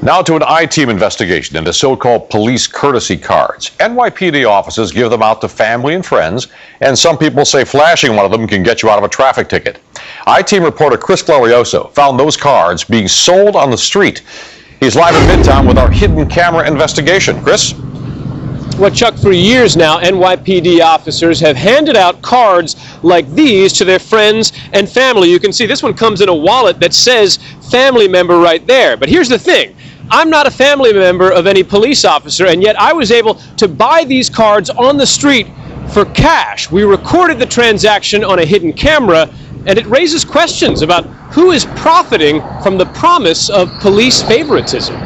Now to an I-team investigation into so-called police courtesy cards. NYPD officers give them out to family and friends, and some people say flashing one of them can get you out of a traffic ticket. I-team reporter Chris Glorioso found those cards being sold on the street. He's live in Midtown with our hidden camera investigation. Chris? Well, Chuck, for years now, NYPD officers have handed out cards like these to their friends and family. You can see this one comes in a wallet that says family member right there. But here's the thing. I'm not a family member of any police officer, and yet I was able to buy these cards on the street for cash. We recorded the transaction on a hidden camera, and it raises questions about who is profiting from the promise of police favoritism.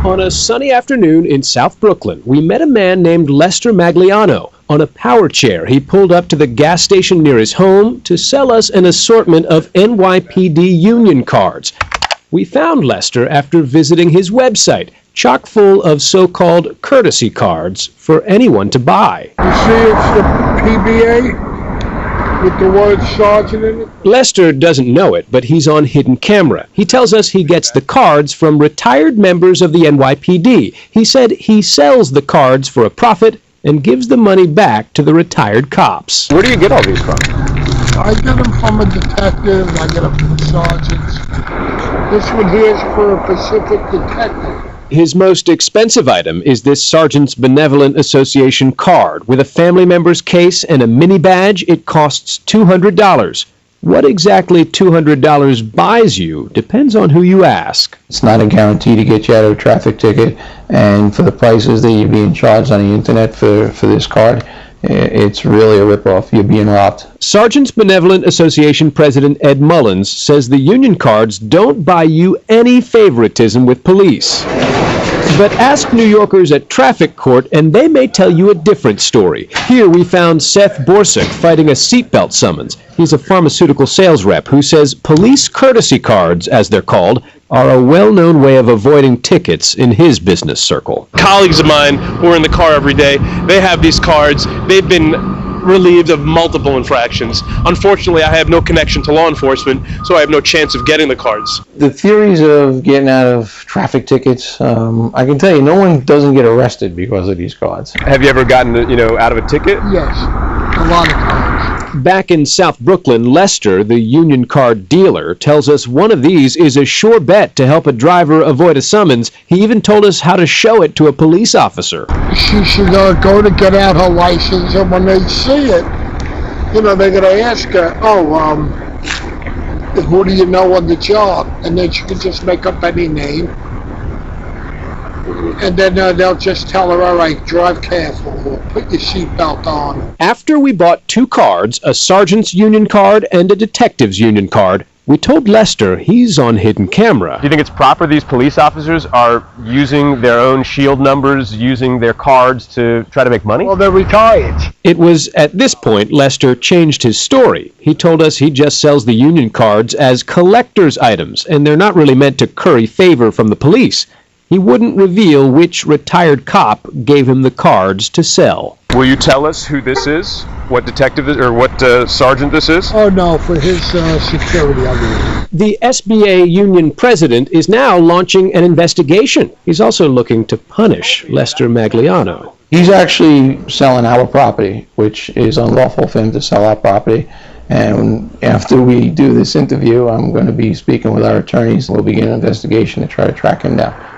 On a sunny afternoon in South Brooklyn, we met a man named Lester Magliano. On a power chair, he pulled up to the gas station near his home to sell us an assortment of NYPD union cards. We found Lester after visiting his website, chock full of so-called courtesy cards for anyone to buy. You see, it's the PBA with the word sergeant in it. Lester doesn't know it, but he's on hidden camera. He tells us he gets the cards from retired members of the NYPD. He said he sells the cards for a profit and gives the money back to the retired cops. Where do you get all these from? I get them from a detective, I get them from sergeants. This one here is for a Pacific detective. His most expensive item is this Sergeant's Benevolent Association card. With a family member's case and a mini badge, it costs $200. What exactly $200 buys you depends on who you ask. It's not a guarantee to get you out of a traffic ticket, and for the prices that you're being charged on the internet for this card, it's really a ripoff. You're being robbed. Sergeant's Benevolent Association President Ed Mullins says the union cards don't buy you any favoritism with police. But ask New Yorkers at traffic court and they may tell you a different story. Here we found Seth Borsick fighting a seatbelt summons. He's a pharmaceutical sales rep who says police courtesy cards, as they're called, are a well-known way of avoiding tickets in his business circle. Colleagues of mine who are in the car every day, they have these cards. They've been relieved of multiple infractions. Unfortunately, I have no connection to law enforcement, so I have no chance of getting the cards. The theories of getting out of traffic tickets, I can tell you, no one doesn't get arrested because of these cards. Have you ever gotten, out of a ticket? Yes, a lot of times. Back in South Brooklyn, Lester, the union card dealer, tells us one of these is a sure bet to help a driver avoid a summons. He even told us how to show it to a police officer. She should go to get out her license, and when they see it, they're going to ask her, who do you know on the job? And then she can just make up any name. And then they'll just tell her, all right, drive careful, or put your seatbelt on. After we bought two cards, a sergeant's union card and a detective's union card, we told Lester he's on hidden camera. Do you think it's proper these police officers are using their own shield numbers, using their cards to try to make money? Well, they're retired. It was at this point Lester changed his story. He told us he just sells the union cards as collector's items, and they're not really meant to curry favor from the police. He wouldn't reveal which retired cop gave him the cards to sell. Will you tell us who this is? What detective or what sergeant this is? Oh, no, for his security, I believe. The SBA union president is now launching an investigation. He's also looking to punish Lester Magliano. He's actually selling our property, which is unlawful for him to sell our property. And after we do this interview, I'm going to be speaking with our attorneys. We'll begin an investigation to try to track him down.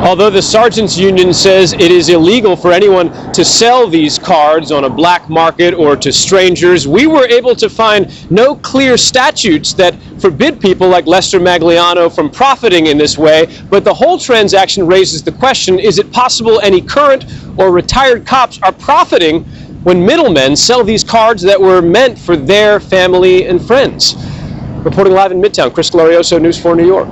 Although the sergeant's union says it is illegal for anyone to sell these cards on a black market or to strangers, we were able to find no clear statutes that forbid people like Lester Magliano from profiting in this way. But the whole transaction raises the question, is it possible any current or retired cops are profiting when middlemen sell these cards that were meant for their family and friends? Reporting live in Midtown, Chris Glorioso, News 4 New York.